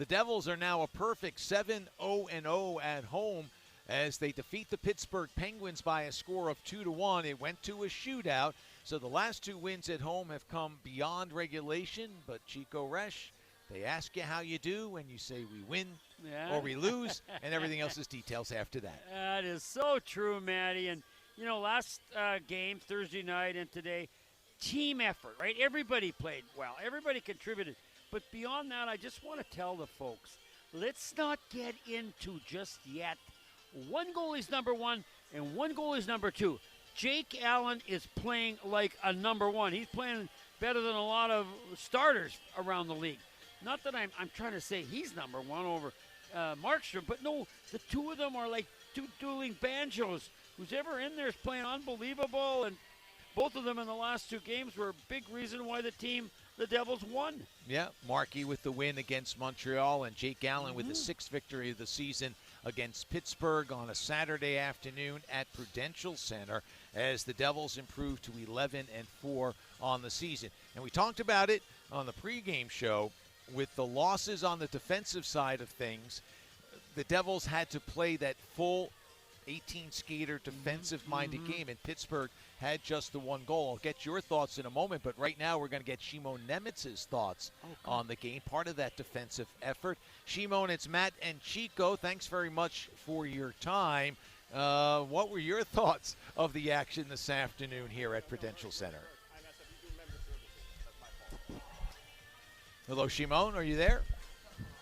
The Devils are now a perfect 7-0-0 at home as they defeat the Pittsburgh Penguins by a score of 2-1. It went to a shootout, so the last two wins at home have come beyond regulation. But Chico Resch, they ask you how you do, and you say we win or we lose, and everything else is details after that. That is so true, Matty. And, you know, last game, Thursday night and today, team effort, right? Everybody played well. Everybody contributed. But beyond that, I just want to tell the folks, let's not get into just yet. One goalie's number one and one goalie's number two. Jake Allen is playing like a number one. He's playing better than a lot of starters around the league. Not that I'm trying to say he's number one over Markstrom, but no, the two of them are like two dueling banjos. Who's ever in there is playing unbelievable, and both of them in the last two games were a big reason why the Devils won. Yeah, Markey with the win against Montreal, and Jake Allen with the sixth victory of the season against Pittsburgh on a Saturday afternoon at Prudential Center as the Devils improved to 11-4 on the season. And we talked about it on the pregame show. With the losses on the defensive side of things, the Devils had to play that full 18-skater defensive-minded game, and Pittsburgh had just the one goal. I'll get your thoughts in a moment, but right now we're going to get Shimon Nemitz's thoughts on the game, part of that defensive effort. Shimon, it's Matt and Chico. Thanks very much for your time. What were your thoughts of the action this afternoon here at Prudential Center? Hello, Shimon, are you there?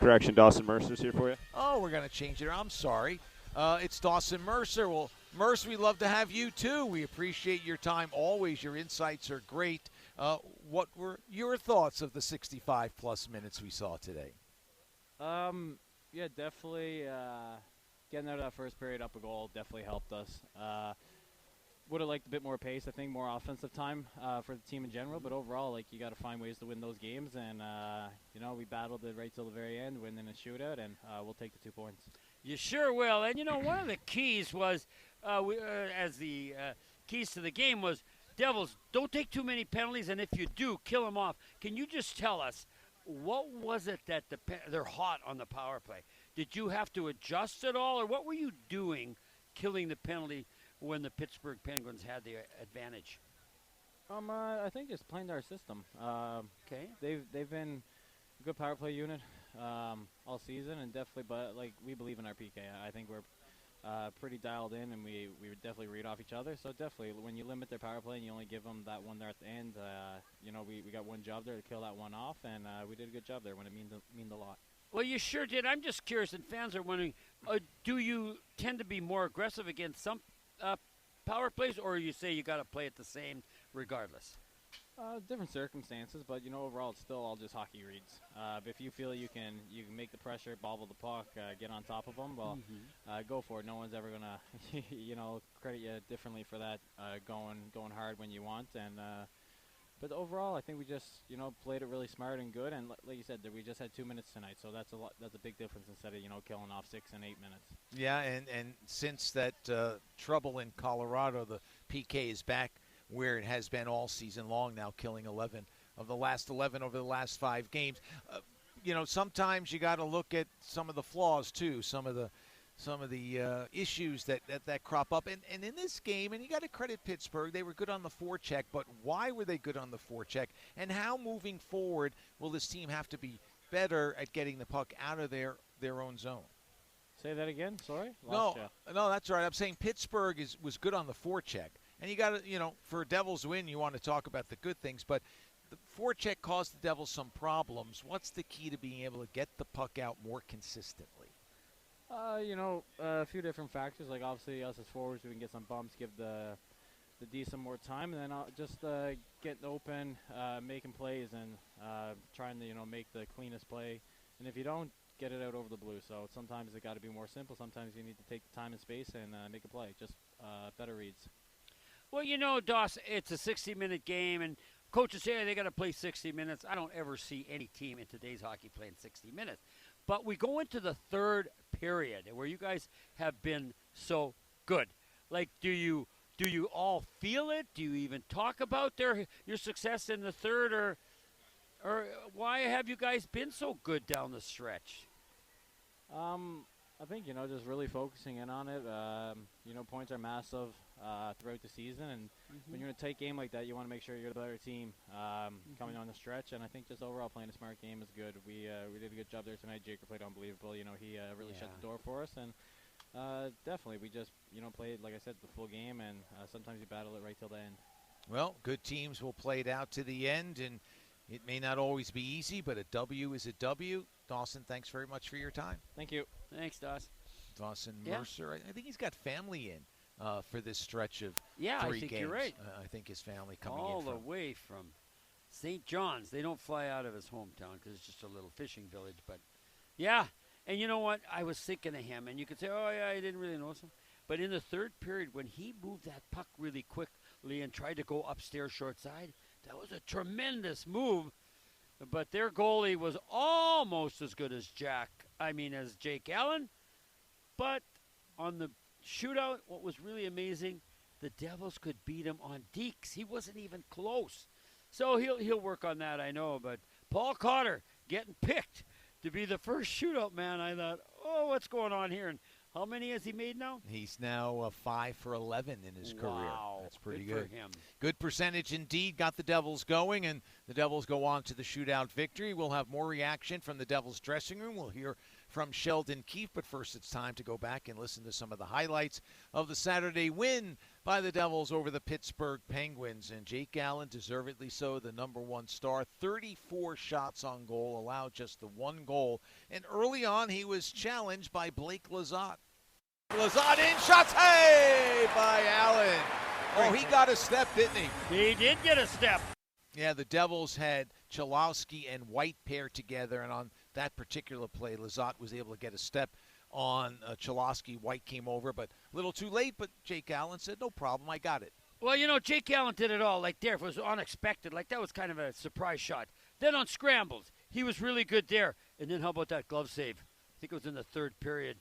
Correction, Dawson Mercer's here for you. Oh, we're going to change it. I'm sorry. It's Dawson Mercer. Well, Mercer, we'd love to have you, too. We appreciate your time always. Your insights are great. What were your thoughts of the 65-plus minutes we saw today? Yeah, definitely getting out of that first period up a goal definitely helped us. Would have liked a bit more pace, I think, more offensive time for the team in general. But overall, like, you got to find ways to win those games. And, you know, we battled it right till the very end, winning a shootout, and we'll take the 2 points. You sure will. And, you know, one of the keys was, keys to the game was, Devils, don't take too many penalties, and if you do, kill them off. Can you just tell us, what was it that they're hot on the power play? Did you have to adjust at all, or what were you doing killing the penalty when the Pittsburgh Penguins had the advantage? I think just playing our system. Okay. They've been a good power play unit all season, and definitely, but like, we believe in our PK. I think we're pretty dialed in, and we would definitely read off each other. So definitely, when you limit their power play and you only give them that one there at the end, you know, we got one job there to kill that one off, and we did a good job there when it means a lot. Well, you sure did. I'm just curious, and fans are wondering, do you tend to be more aggressive against some power plays, or you say you got to play it the same regardless? Different circumstances, but, you know, overall it's still all just hockey reads. If you feel you can make the pressure, bobble the puck, get on top of them, well, go for it. No one's ever gonna, you know, credit you differently for that. Going hard when you want, and but overall, I think we just, you know, played it really smart and good. And like you said, we just had 2 minutes tonight, so that's a lot. That's a big difference instead of, you know, killing off 6 and 8 minutes. Yeah, and since that trouble in Colorado, the PK is back where it has been all season long now, killing 11 of the last 11 over the last 5 games. You know, sometimes you got to look at some of the flaws too, some of the issues that crop up. And in this game, and you got to credit Pittsburgh, they were good on the forecheck, but why were they good on the forecheck? And how moving forward will this team have to be better at getting the puck out of their own zone? Say that again, sorry? No, that's right. I'm saying Pittsburgh was good on the forecheck. And you got to, you know, for a Devils win, you want to talk about the good things, but the forecheck caused the Devils some problems. What's the key to being able to get the puck out more consistently? You know, a few different factors. Like, obviously, us as forwards, we can get some bumps, give the D some more time, and then just getting open, making plays, and trying to, you know, make the cleanest play. And if you don't, get it out over the blue. So sometimes it got to be more simple. Sometimes you need to take the time and space and make a play. Just better reads. Well, you know, Doss, it's a 60-minute game, and coaches say they got to play 60 minutes. I don't ever see any team in today's hockey playing 60 minutes. But we go into the third period where you guys have been so good. Like, do you all feel it? Do you even talk about your success in the third, or Or why have you guys been so good down the stretch? I think, just really focusing in on it. Points are massive throughout the season, and when you're in a tight game like that, you want to make sure you're the better team coming on the stretch. And I think just overall playing a smart game is good. We did a good job there tonight. Jaker played unbelievable. He really shut the door for us, and definitely we just played, like I said, the full game, and sometimes you battle it right till the end. Well, good teams will play it out to the end, and it may not always be easy, but a W is a W. Dawson, thanks very much for your time. Thank you. Thanks, Dawson. Dawson Mercer, I think he's got family in for this stretch of 3 I think games. You're right. I think his family coming all in from. the way from St. John's. They don't fly out of his hometown because it's just a little fishing village. But, yeah, and you know what? I was thinking of him, and you could say, oh, yeah, I didn't really notice him. But in the third period, when he moved that puck really quickly and tried to go upstairs short side, that was a tremendous move. But their goalie was almost as good as Jake Allen. But on the shootout, what was really amazing, the Devils could beat him on dekes. He wasn't even close. So he'll work on that, I know. But Paul Cotter getting picked to be the first shootout man. I thought, oh, what's going on here? And how many has he made now? He's now 5 for 11 in his career. That's pretty good. For him. Good percentage indeed. Got the Devils going, and the Devils go on to the shootout victory. We'll have more reaction from the Devils dressing room. We'll hear from Sheldon Keefe, but first it's time to go back and listen to some of the highlights of the Saturday win by the Devils over the Pittsburgh Penguins. And Jake Allen, deservedly so, the number one star, 34 shots on goal, allowed just the 1 goal. And early on, he was challenged by Blake Lizotte. Lizotte in, shots, hey, by Allen. Oh, he got a step, didn't he? He did get a step. Yeah, the Devils had Cholowski and White paired together, and on that particular play, Lizotte was able to get a step on Cholowski. White came over, but a little too late, but Jake Allen said, no problem, I got it. Well, Jake Allen did it all. Like there, it was unexpected. Like that was kind of a surprise shot. Then on scrambles, he was really good there. And then how about that glove save? I think it was in the third period.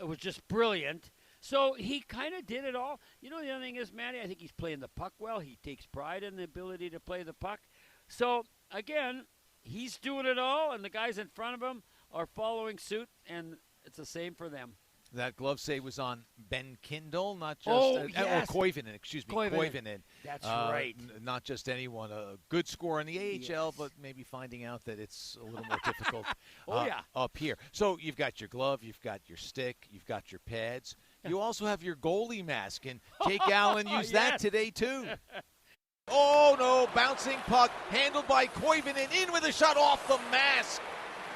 It was just brilliant. So he kind of did it all. The other thing is, Matty, I think he's playing the puck well. He takes pride in the ability to play the puck. So, again, he's doing it all, and the guys in front of him are following suit, and it's the same for them. That glove save was on Ben Kindle, not just yes. Koivunen, excuse me, Koivunen. That's right. Not just anyone. A good score in the AHL, yes. but maybe finding out that it's a little more difficult yeah. up here. So you've got your glove, you've got your stick, you've got your pads. You also have your goalie mask, and Jake Allen used that today too. Oh, no, bouncing puck, handled by Koivunen, in with a shot off the mask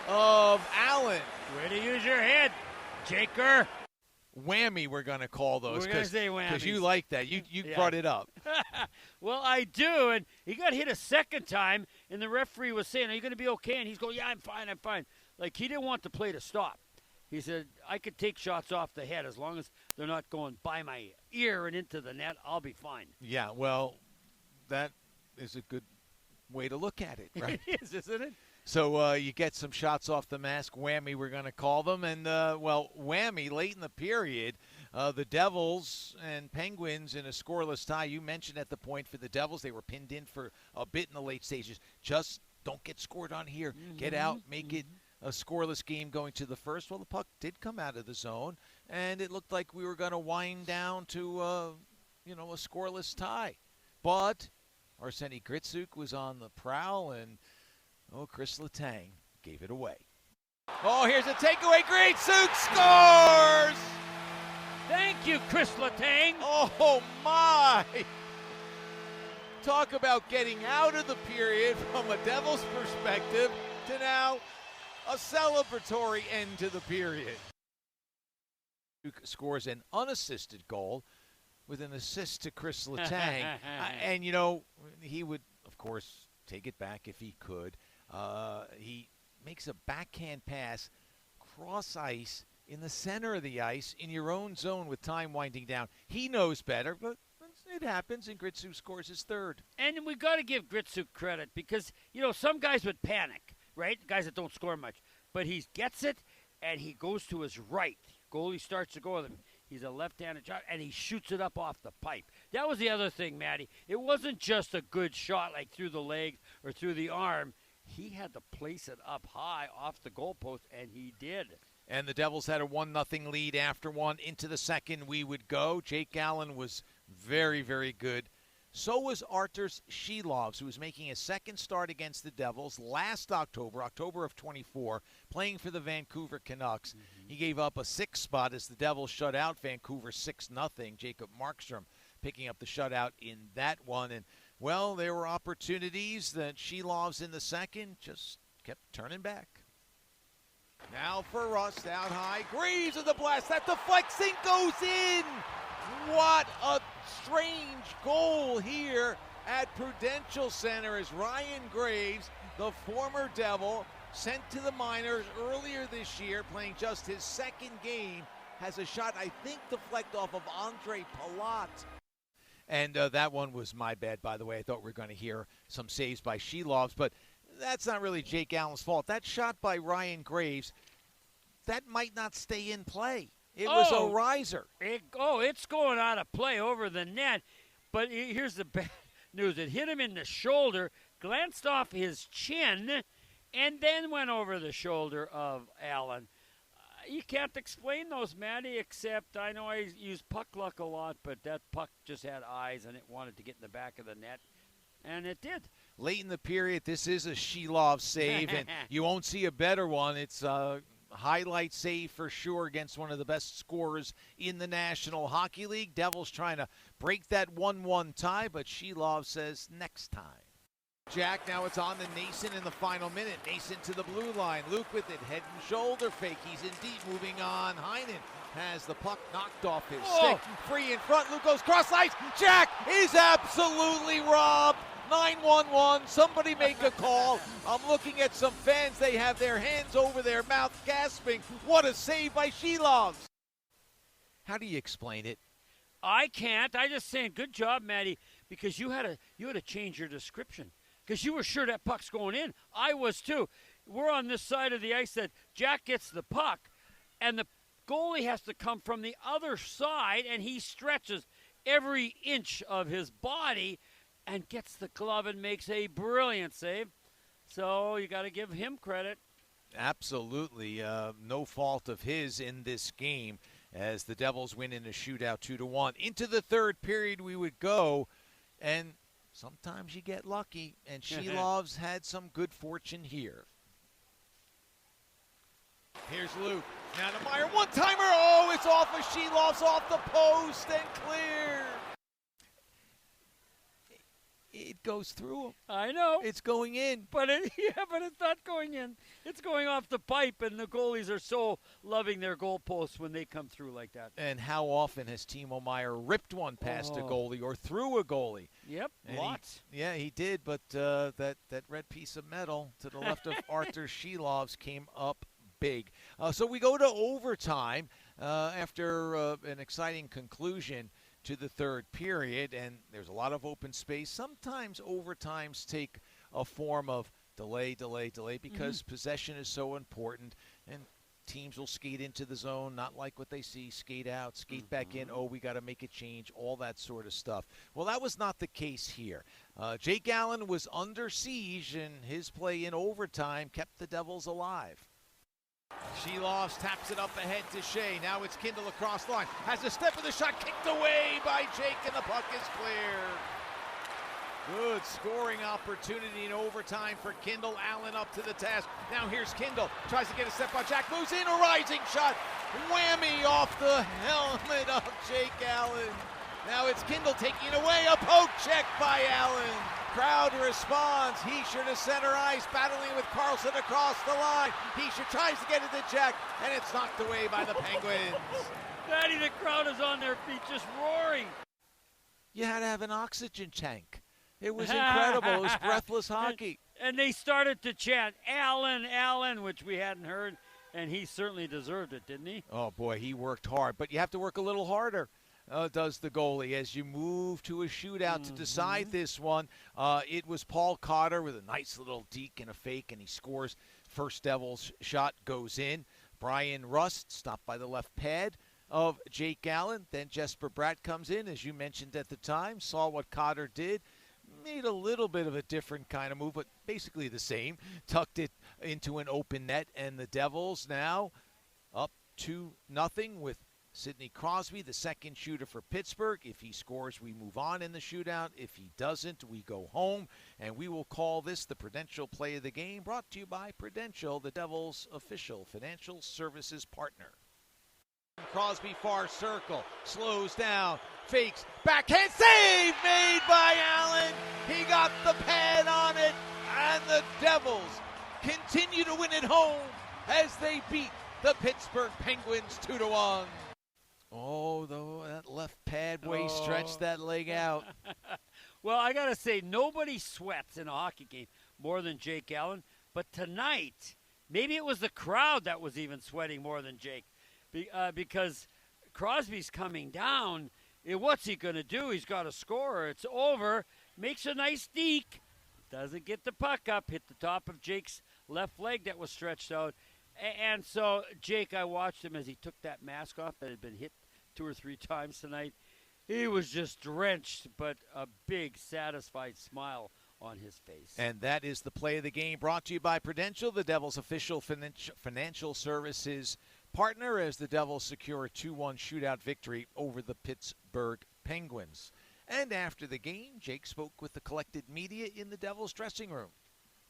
of Allen. Way to use your head, Jaker. Whammy, we're going to call those. We're going to say whammies. Because you like that. You brought it up. Well, I do, and he got hit a second time, and the referee was saying, are you going to be okay? And he's going, yeah, I'm fine. Like, he didn't want the play to stop. He said, I could take shots off the head as long as they're not going by my ear and into the net, I'll be fine. Yeah, well, that is a good way to look at it, right? It is, isn't it? So you get some shots off the mask, whammy, we're going to call them. And, whammy, late in the period, the Devils and Penguins in a scoreless tie. You mentioned at the point for the Devils, they were pinned in for a bit in the late stages. Just don't get scored on here. Mm-hmm. Get out, make it a scoreless game going to the first. Well, the puck did come out of the zone, and it looked like we were going to wind down to, a scoreless tie. But Arseny Gritsuk was on the prowl, and, Chris Letang gave it away. Oh, here's a takeaway. Gritsuk scores! Thank you, Chris Letang. Oh, my! Talk about getting out of the period from a Devils perspective to now a celebratory end to the period. Scores an unassisted goal with an assist to Chris Letang. And, he would, of course, take it back if he could. He makes a backhand pass cross ice in the center of the ice in your own zone with time winding down. He knows better, but it happens, and Gritsuk scores his third. And we got to give Gritsuk credit because, some guys would panic, right? Guys that don't score much. But he gets it, and he goes to his right. Goalie starts to go with him. He's a left-handed shot, and he shoots it up off the pipe. That was the other thing, Matty. It wasn't just a good shot like through the legs or through the arm. he had to place it up high off the goalpost, and he did. And the Devils had a 1-0 lead after one. Into the second we would go. Jake Allen was very, very good. So was Arturs Shilovs, who was making his second start against the Devils last October of 24, playing for the Vancouver Canucks. Mm-hmm. He gave up a 6 spot as the Devils shut out Vancouver 6-0. Jacob Markstrom picking up the shutout in that one. And, well, there were opportunities that Shilovs in the second just kept turning back. Now for Rust out high. Graves with the blast. That deflects and goes in. What a strange goal here at Prudential Center as Ryan Graves, the former Devil, sent to the minors earlier this year, playing just his second game, has a shot, I think, deflect off of Andre Palat. And that one was my bad, by the way. I thought we were going to hear some saves by Shilovs, but that's not really Jake Allen's fault. That shot by Ryan Graves, that might not stay in play. It was a riser. It's going out of play over the net. But here's the bad news. It hit him in the shoulder, glanced off his chin, and then went over the shoulder of Allen. You can't explain those, Matty, except I know I use puck luck a lot, but that puck just had eyes, and it wanted to get in the back of the net, and it did. Late in the period, this is a Shilov save, and you won't see a better one. It's a highlight save for sure against one of the best scorers in the National Hockey League. Devils trying to break that 1-1 tie, but Shilov says next time. Jack, now it's on to Nason in the final minute. Nason to the blue line. Luke with it, head and shoulder fake. He's in deep, moving on. Heinen has the puck knocked off his stick. Free in front, Luke goes cross ice. Jack is absolutely robbed. 911, somebody make a call. I'm looking at some fans. They have their hands over their mouth gasping. What a save by Shilovs. How do you explain it? I can't. I just saying good job, Matty, because you had to change your description because you were sure that puck's going in. I was too. We're on this side of the ice that Jack gets the puck, and the goalie has to come from the other side, and he stretches every inch of his body and gets the glove and makes a brilliant save. So you got to give him credit. Absolutely. No fault of his in this game as the Devils win in a shootout 2-1. Into the third period we would go, and sometimes you get lucky, and Shilovs had some good fortune here. Here's Luke. Now to Meyer. One-timer. Oh, it's off of Shilovs, off the post, and clear. It goes through him. I know. It's going in. But it's not going in. It's going off the pipe, and the goalies are so loving their goalposts when they come through like that. And how often has Timo Meyer ripped one past a goalie or through a goalie? Yep, and lots. He did, but that red piece of metal to the left of Arturs Shilovs came up big. So we go to overtime after an exciting conclusion to the third period, and there's a lot of open space. Sometimes overtimes take a form of delay because possession is so important, and teams will skate into the zone, not like what they see, skate out, skate back in, we got to make a change, all that sort of stuff. Well, that was not the case here. Jake Allen was under siege, and his play in overtime kept the Devils alive. Shilovs taps it up ahead to Shea. Now it's Kindle across the line. Has a step of the shot kicked away by Jake, and the puck is clear. Good scoring opportunity in overtime for Kindle. Allen up to the task. Now here's Kindle. Tries to get a step on Jack. Moves in. A rising shot. Whammy off the helmet of Jake Allen. Now it's Kindle taking it away. A poke check by Allen. Crowd responds. Heischer to center ice, battling with Carlson across the line. Heischer tries to get it to Jack, and it's knocked away by the Penguins. Daddy, the crowd is on their feet just roaring. You had to have an oxygen tank. It was incredible. It was breathless hockey. And they started to chant, Allen, Allen, which we hadn't heard, and he certainly deserved it, didn't he? Oh, boy, he worked hard, but you have to work a little harder. Does the goalie as you move to a shootout to decide this one. It was Paul Cotter with a nice little deke and a fake, and he scores. First Devils shot goes in. Brian Rust stopped by the left pad of Jake Allen. Then Jesper Bratt comes in, as you mentioned at the time, saw what Cotter did. made a little bit of a different kind of move, but basically the same. Tucked it into an open net, and the Devils now up 2-0 with Sidney Crosby, the second shooter for Pittsburgh. If he scores, we move on in the shootout. If he doesn't, we go home. And we will call this the Prudential Play of the Game, brought to you by Prudential, the Devils' official financial services partner. Crosby far circle, slows down, fakes, backhand save made by Allen. He got the pad on it, and the Devils continue to win at home as they beat the Pittsburgh Penguins 2-1. Oh, though that left pad way stretched that leg out. Well, I got to say, nobody sweats in a hockey game more than Jake Allen. But tonight, maybe it was the crowd that was even sweating more than Jake. Because Crosby's coming down. What's he going to do? He's got to score. It's over. Makes a nice deke. Doesn't get the puck up. Hit the top of Jake's left leg that was stretched out. And so, Jake, I watched him as he took that mask off that had been hit 2 or 3 times tonight. He was just drenched, but a big, satisfied smile on his face. And that is the play of the game, brought to you by Prudential, the Devils' official financial services partner, as the Devils secure a 2-1 shootout victory over the Pittsburgh Penguins. And after the game, Jake spoke with the collected media in the Devils' dressing room.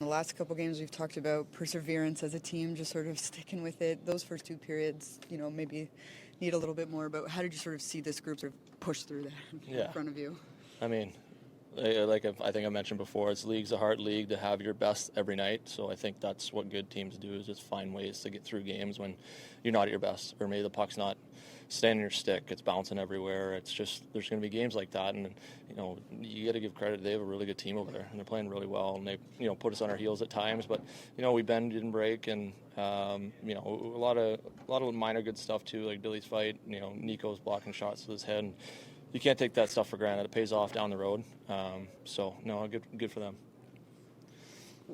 The last couple games we've talked about perseverance as a team, just sort of sticking with it. Those first 2 periods, maybe need a little bit more, but how did you sort of see this group sort of push through that in front of you? I mean, like I think I mentioned before, it's league's a hard league to have your best every night. So I think that's what good teams do, is just find ways to get through games when you're not at your best, or maybe the puck's not staying in your stick, it's bouncing everywhere. It's just, there's going to be games like that, and you got to give credit. They have a really good team over there, and they're playing really well, and they put us on our heels at times, but we bend, didn't break, and a lot of minor good stuff too, like Billy's fight. Nico's blocking shots with his head, and you can't take that stuff for granted. It pays off down the road. Good for them.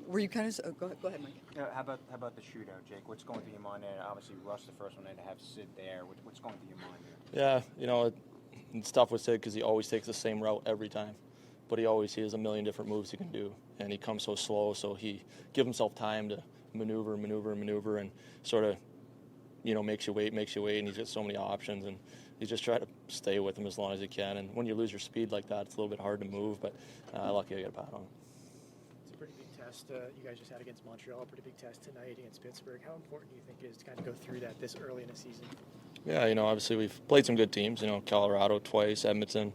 Were you kind of go ahead, Mike? How about the shootout, Jake? What's going through your mind there? Obviously, Russ the first one, and to have Sid there. What's going through your mind there? Yeah, it's tough with Sid because he always takes the same route every time, but he has a million different moves he can do, and he comes so slow. So he gives himself time to maneuver, and sort of, makes you wait, and he's got so many options, and you just try to stay with him as long as you can. And when you lose your speed like that, it's a little bit hard to move, but lucky I got a pat on him. It's a pretty big test you guys just had against Montreal, a pretty big test tonight against Pittsburgh. How important do you think it is to kind of go through that this early in the season? Yeah, obviously we've played some good teams, Colorado twice, Edmonton.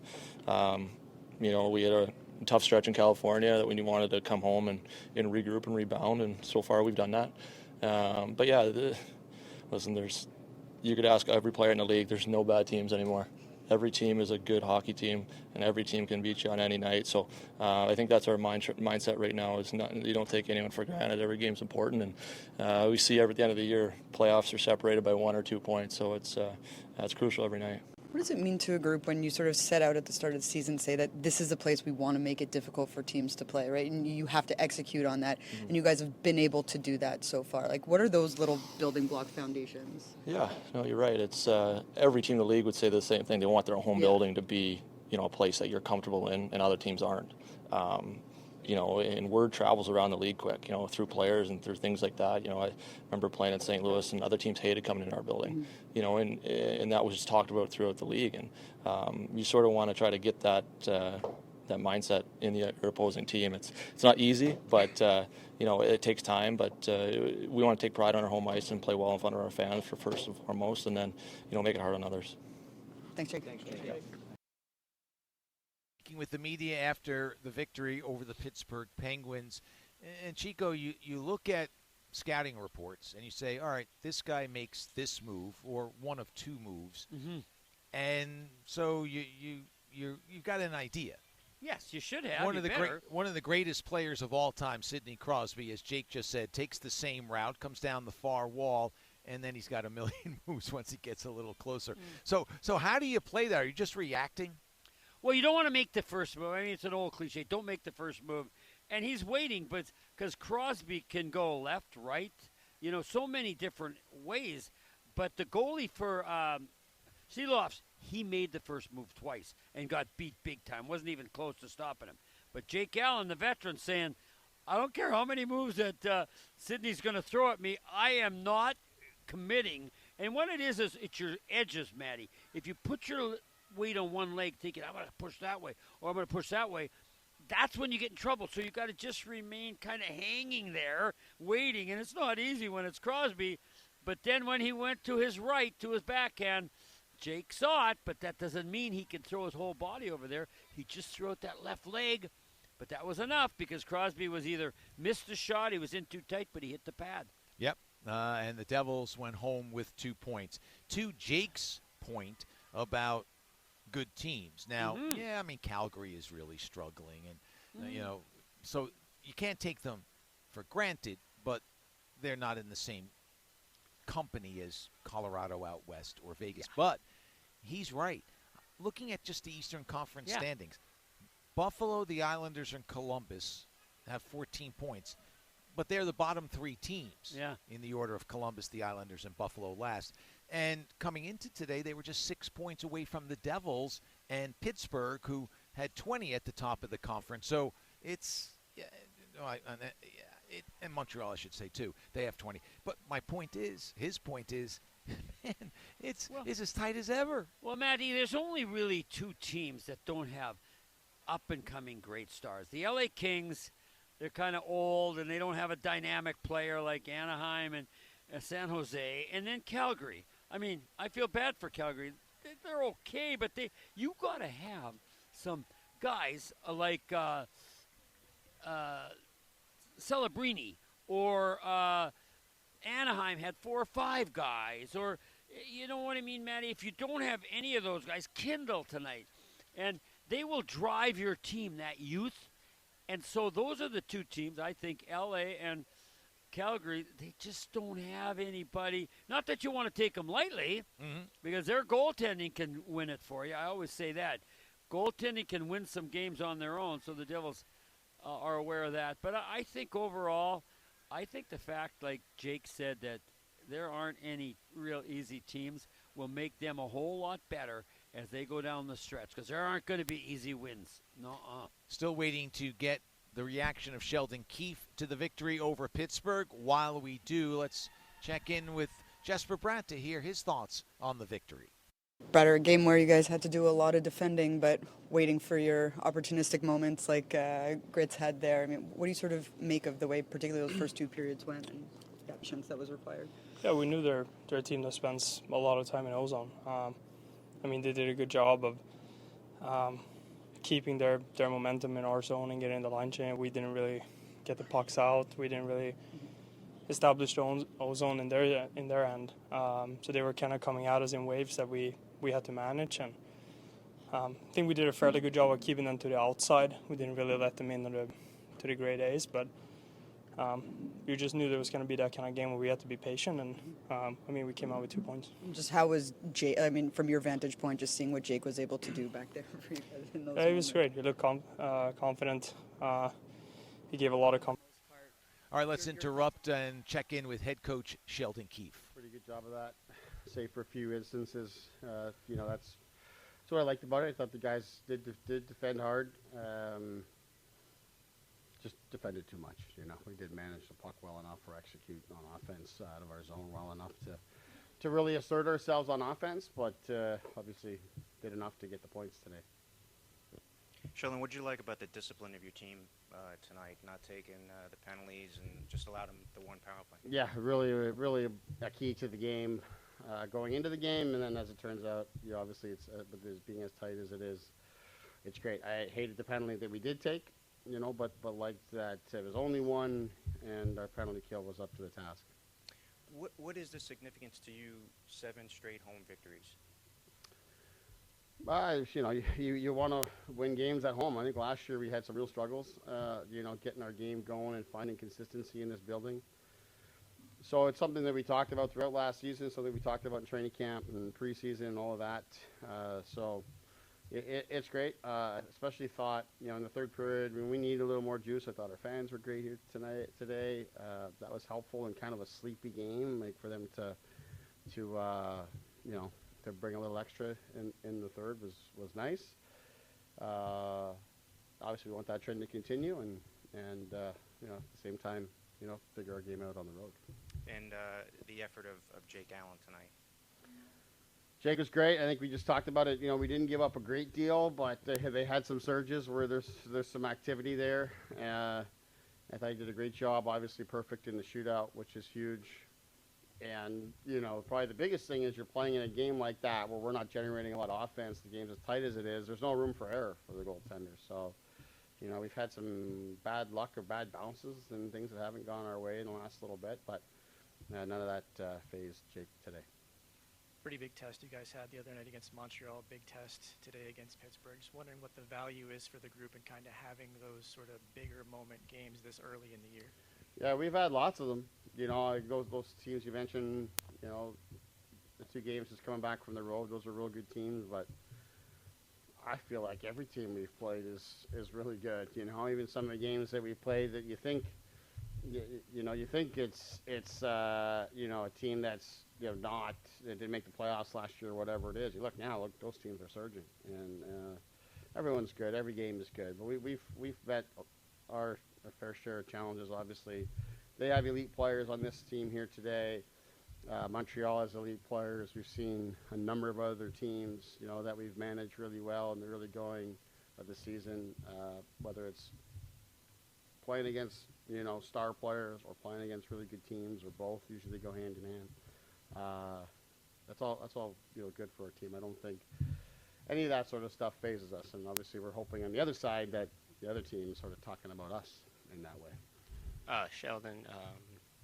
We had a tough stretch in California that we wanted to come home and regroup and rebound, and so far we've done that. You could ask every player in the league, there's no bad teams anymore. Every team is a good hockey team, and every team can beat you on any night. So I think that's our mindset right now. You don't take anyone for granted. Every game's important, and we see at the end of the year, playoffs are separated by 1 or 2 points. So it's crucial every night. What does it mean to a group when you sort of set out at the start of the season, say that this is a place we want to make it difficult for teams to play, right? And you have to execute on that, and you guys have been able to do that so far. Like, what are those little building block foundations? Yeah, no, you're right. It's every team in the league would say the same thing. They want their home building to be, a place that you're comfortable in, and other teams aren't. And word travels around the league quick, through players and through things like that. I remember playing in St. Louis, and other teams hated coming in our building, and that was just talked about throughout the league. And you sort of want to try to get that mindset in your opposing team. It's not easy, but it takes time. But we want to take pride on our home ice and play well in front of our fans for first and foremost, and then make it hard on others. Thanks, Jake. With the media after the victory over the Pittsburgh Penguins. And Chico, you look at scouting reports and you say, all right, this guy makes this move or one of 2 moves. Mm-hmm. And so you've got an idea. Yes, you should have. One of the greatest players of all time, Sidney Crosby, as Jake just said, takes the same route, comes down the far wall, and then he's got a million moves once he gets a little closer. So how do you play that? Are you just reacting? Well, you don't want to make the first move. I mean, it's an old cliche. Don't make the first move. And he's waiting, but because Crosby can go left, right, so many different ways. But the goalie for Seeloffs, he made the first move twice and got beat big time. Wasn't even close to stopping him. But Jake Allen, the veteran, saying, I don't care how many moves that Sydney's going to throw at me, I am not committing. And what it is it's your edges, Matty. If you put your weight on one leg thinking, I'm going to push that way or I'm going to push that way, that's when you get in trouble. So you got to just remain kind of hanging there, waiting. And it's not easy when it's Crosby. But then when he went to his right, to his backhand, Jake saw it, but that doesn't mean he can throw his whole body over there. He just threw out that left leg. But that was enough because Crosby was either missed the shot, he was in too tight, but he hit the pad. Yep, and the Devils went home with 2 points. To Jake's point about good teams. Now, yeah, I mean, Calgary is really struggling, and you know, so you can't take them for granted, but they're not in the same company as Colorado out west or Vegas. But he's right. Looking at just the Eastern Conference standings, Buffalo, the Islanders, and Columbus have 14 points, but they're the bottom 3 teams in the order of Columbus, the Islanders, and Buffalo last. And coming into today, they were just 6 points away from the Devils and Pittsburgh, who had 20 at the top of the conference. So it's and Montreal, I should say, too. They have 20. But my point is, his point is, man, it's as tight as ever. Well, Matty, there's only really 2 teams that don't have up-and-coming great stars. The LA Kings, they're kind of old, and they don't have a dynamic player like Anaheim and San Jose. And then Calgary. I mean, I feel bad for Calgary. They're okay, but you got to have some guys like Celebrini or Anaheim had 4 or 5 guys. Or, you know what I mean, Matty? If you don't have any of those guys, Kindle tonight. And they will drive your team, that youth. And so those are the 2 teams, I think, L.A. and Calgary. They just don't have anybody. Not that you want to take them lightly, because their goaltending can win it for you. I always say that. Goaltending can win some games on their own, so the Devils are aware of that. But I think overall, I think the fact, like Jake said, that there aren't any real easy teams will make them a whole lot better as they go down the stretch, because there aren't going to be easy wins. Still waiting to get the reaction of Sheldon Keefe to the victory over Pittsburgh. While we do, let's check in with Jesper Bratt to hear his thoughts on the victory. Brad, a game where you guys had to do a lot of defending, but waiting for your opportunistic moments like Grits had there. I mean, what do you sort of make of the way particularly those first 2 periods went and the patience that was required? Yeah, we knew they're a team that spends a lot of time in ozone. I mean, they did a good job of keeping their momentum in our zone and getting the line change. We didn't really get the pucks out. We didn't really establish the ozone in their end. So they were kind of coming at us in waves that we had to manage. And I think we did a fairly good job of keeping them to the outside. We didn't really let them into the grade A's, but we just knew there was going to be that kind of game where we had to be patient, and I mean, we came out with 2 points. Just how was Jake, I mean, from your vantage point, just seeing what Jake was able to do back there for you guys in those He was great. He looked confident. He gave a lot of confidence. All right, let's interrupt and check in with head coach Sheldon Keefe. Pretty good job of that, save for a few instances. You know, that's what I liked about it. I thought the guys did defend hard. Just defended too much. You know, we did manage the puck well enough or execute on offense out of our zone well enough to really assert ourselves on offense, but obviously did enough to get the points today. Sheldon, what did you like about the discipline of your team tonight, not taking the penalties and just allowed them the 1 power play? Yeah, really a key to the game going into the game, and then as it turns out, you know, obviously it's being as tight as it is, it's great. I hated the penalty that we did take. You know, but like that, it was only 1, and our penalty kill was up to the task. What is the significance to you 7 straight home victories? You know, you want to win games at home. I think last year we had some real struggles, you know, getting our game going and finding consistency in this building. So it's something that we talked about throughout last season, something we talked about in training camp and preseason and all of that. So it's great, especially thought, you know, in the third period when we need a little more juice. I thought our fans were great here today. That was helpful in kind of a sleepy game, like for them to you know, to bring a little extra in the third was nice. obviously we want that trend to continue, and at the same time, figure our game out on the road. And the effort of Jake Allen tonight. Jake was great. I think we just talked about it. We didn't give up a great deal, but they had some surges where there's some activity there. I thought he did a great job. Obviously perfect in the shootout, which is huge. And, probably the biggest thing is you're playing in a game like that where we're not generating a lot of offense. The game's as tight as it is. There's no room for error for the goaltender. So, we've had some bad luck or bad bounces and things that haven't gone our way in the last little bit. But none of that phased Jake today. Pretty big test you guys had the other night against Montreal. Big test today against Pittsburgh. Just wondering what the value is for the group and kind of having those sort of bigger moment games this early in the year. Yeah, we've had lots of them. Those teams you mentioned, the two games just coming back from the road, those are real good teams. But I feel like every team we've played is really good. Even some of the games that we played that you think, you think it's a team that's not that didn't make the playoffs last year or whatever it is. You look now, those teams are surging, and everyone's good. Every game is good, but we've met our fair share of challenges. Obviously, they have elite players on this team here today. Montreal has elite players. We've seen a number of other teams, that we've managed really well in the early going of the season, whether it's playing against star players or playing against really good teams, or both. Usually they go hand in hand. That's all good for our team. I don't think any of that sort of stuff phases us, and obviously we're hoping on the other side that the other team is sort of talking about us in that way. Sheldon,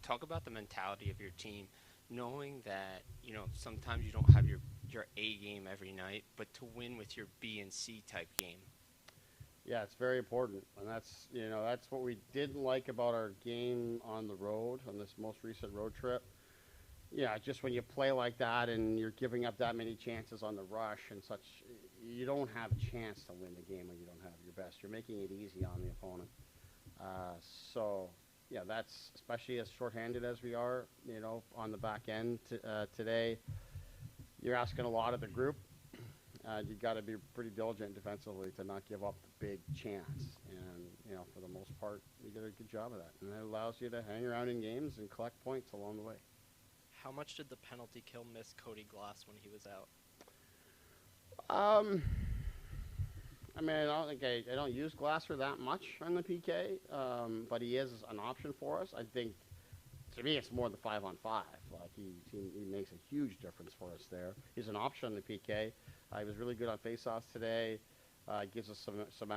talk about the mentality of your team, knowing that sometimes you don't have your A game every night, but to win with your B and C type game. Yeah, it's very important, and that's what we didn't like about our game on the road on this most recent road trip. Yeah, just when you play like that and you're giving up that many chances on the rush and such, you don't have a chance to win the game when you don't have your best. You're making it easy on the opponent. That's especially as shorthanded as we are, on the back end today. You're asking a lot of the group. You got to be pretty diligent defensively to not give up the big chance. And, for the most part, we did a good job of that. And it allows you to hang around in games and collect points along the way. How much did the penalty kill miss Cody Glass when he was out? I don't use Glasser that much on the PK, but he is an option for us. I think, to me, it's more the 5-on-5. Like he makes a huge difference for us there. He's an option on the PK. He was really good on faceoffs today. Gives us some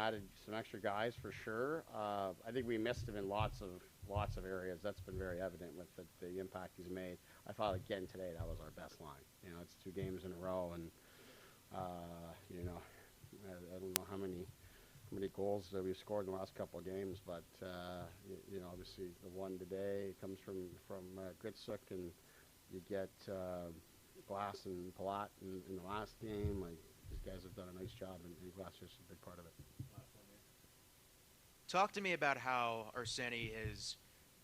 extra guys for sure. I think we missed him in lots of areas. That's been very evident with the impact he's made. I thought again today that was our best line. It's 2 games in a row, and I don't know how many goals that we've scored in the last couple of games, but obviously the one today comes from Gritsuk, and you get Glass and Palat in the last game. Like, these guys have done a nice job, and Glass is a big part of it. Talk to me about how Arseni has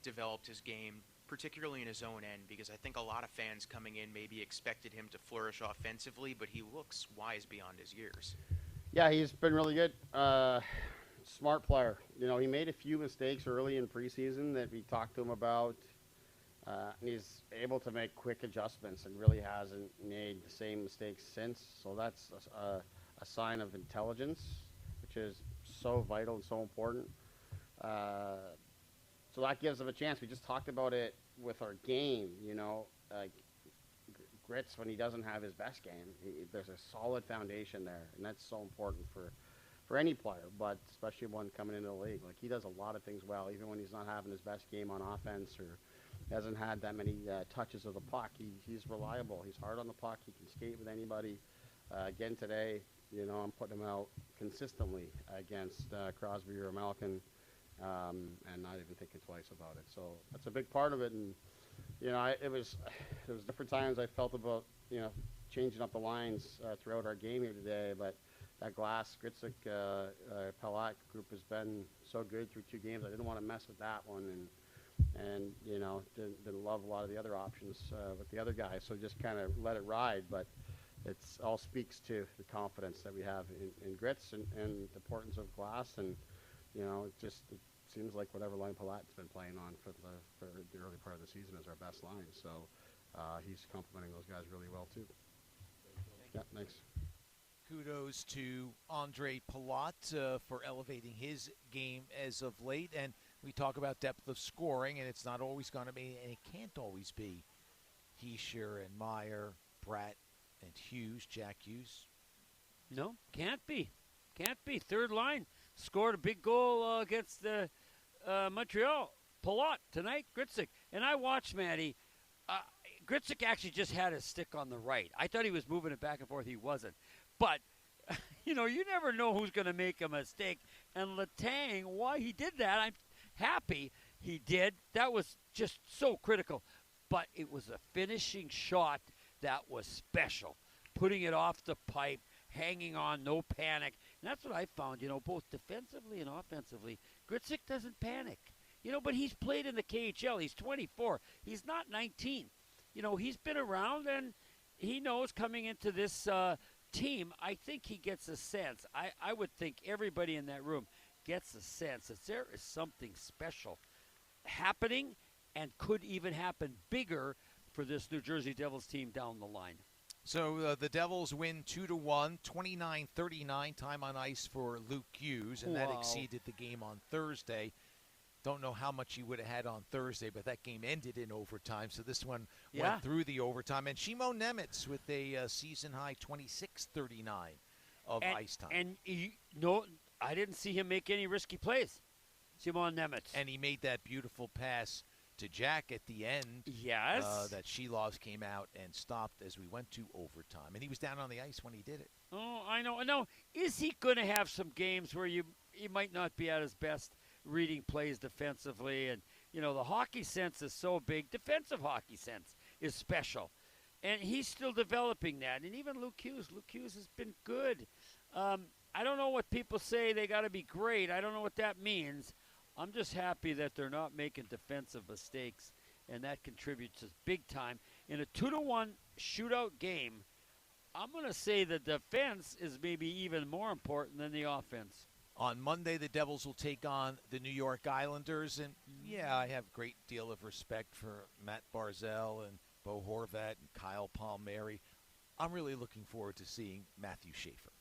developed his game, particularly in his own end, because I think a lot of fans coming in maybe expected him to flourish offensively, but he looks wise beyond his years. Yeah, he's been really good. Smart player. He made a few mistakes early in preseason that we talked to him about. And he's able to make quick adjustments and really hasn't made the same mistakes since. So that's a sign of intelligence, which is so vital and so important. So that gives him a chance. We just talked about it with our game, Grits, when he doesn't have his best game, there's a solid foundation there, and that's so important for any player, but especially one coming into the league. Like, he does a lot of things well, even when he's not having his best game on offense or hasn't had that many touches of the puck. He's reliable. He's hard on the puck. He can skate with anybody. Again today, I'm putting him out consistently against Crosby or Malkin, and not even thinking twice about it. So that's a big part of it, and it was different times I felt about changing up the lines throughout our game here today, but that Glass, Gritsuk, Palat group has been so good through 2 games. I didn't want to mess with that one, and didn't love a lot of the other options with the other guys, so just kind of let it ride. But it's all speaks to the confidence that we have in Grits and the importance of Glass. And, you know, it seems like whatever line Palat's been playing on for the early part of the season is our best line. So he's complimenting those guys really well, too. Yeah, thanks. Kudos to Andre Palat for elevating his game as of late. And we talk about depth of scoring, and it's not always going to be, and it can't always be, Heischer and Meyer, Bratt, and Hughes, Jack Hughes. No, can't be. Can't be. Third line scored a big goal against the Montreal. Palat tonight, Gritsik. And I watched, Matty. Gritsik actually just had his stick on the right. I thought he was moving it back and forth. He wasn't. But, you know, you never know who's going to make a mistake. And Letang, why he did that, I'm happy he did. That was just so critical. But it was a finishing shot that was special. Putting it off the pipe, hanging on, no panic. And that's what I found, you know, both defensively and offensively. Gritsik doesn't panic. You know, but he's played in the KHL. He's 24. He's not 19. You know, he's been around, and he knows coming into this team, I think he gets a sense. I would think everybody in that room gets a sense that there is something special happening and could even happen bigger for this New Jersey Devils team down the line. So the Devils win 2-1, 29-39 time on ice for Luke Hughes, and that exceeded the game on Thursday. Don't know how much he would have had on Thursday, but that game ended in overtime, so this one went through the overtime. And Shimo Nemitz with a season-high 26-39 of ice time. And no, I didn't see him make any risky plays, Shimo Nemitz. And he made that beautiful pass to Jack at the end. Yes. That Sheloves came out and stopped as we went to overtime. And he was down on the ice when he did it. Oh, I know. No, is he going to have some games where he might not be at his best reading plays defensively? And, you know, the hockey sense is so big. Defensive hockey sense is special. And he's still developing that. And even Luke Hughes has been good. I don't know what people say they got to be great. I don't know what that means. I'm just happy that they're not making defensive mistakes, and that contributes big time. In a 2-1 shootout game, I'm going to say the defense is maybe even more important than the offense. On Monday, the Devils will take on the New York Islanders, and yeah, I have a great deal of respect for Matt Barzal and Bo Horvat and Kyle Palmieri. I'm really looking forward to seeing Matthew Schaefer.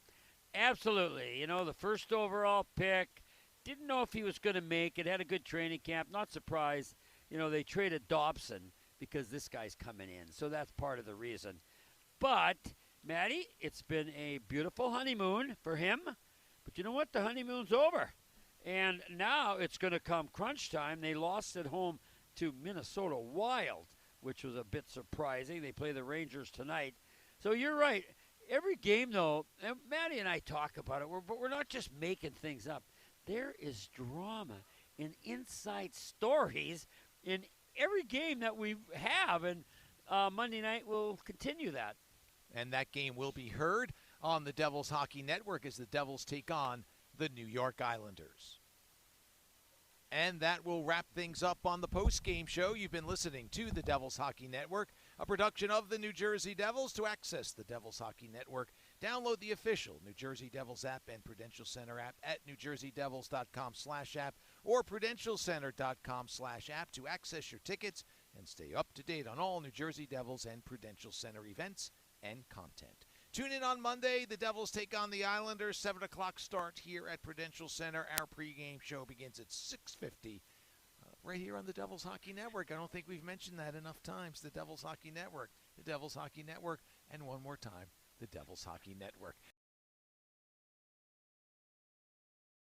Absolutely. You know, the first overall pick. Didn't know if he was going to make it. Had a good training camp. Not surprised. You know, they traded Dobson because this guy's coming in. So that's part of the reason. But, Matty, it's been a beautiful honeymoon for him. But you know what? The honeymoon's over. And now it's going to come crunch time. They lost at home to Minnesota Wild, which was a bit surprising. They play the Rangers tonight. So you're right. Every game, though, and Matty and I talk about it, but we're not just making things up. There is drama and inside stories in every game that we have, and Monday night will continue that. And that game will be heard on the Devils Hockey Network as the Devils take on the New York Islanders. And that will wrap things up on the post-game show. You've been listening to the Devils Hockey Network, a production of the New Jersey Devils. To access the Devils Hockey Network, download the official New Jersey Devils app and Prudential Center app at newjerseydevils.com/app or prudentialcenter.com/app to access your tickets and stay up to date on all New Jersey Devils and Prudential Center events and content. Tune in on Monday. The Devils take on the Islanders. 7 o'clock start here at Prudential Center. Our pregame show begins at 6:50 right here on the Devils Hockey Network. I don't think we've mentioned that enough times. The Devils Hockey Network. The Devils Hockey Network. And one more time, the Devils Hockey Network.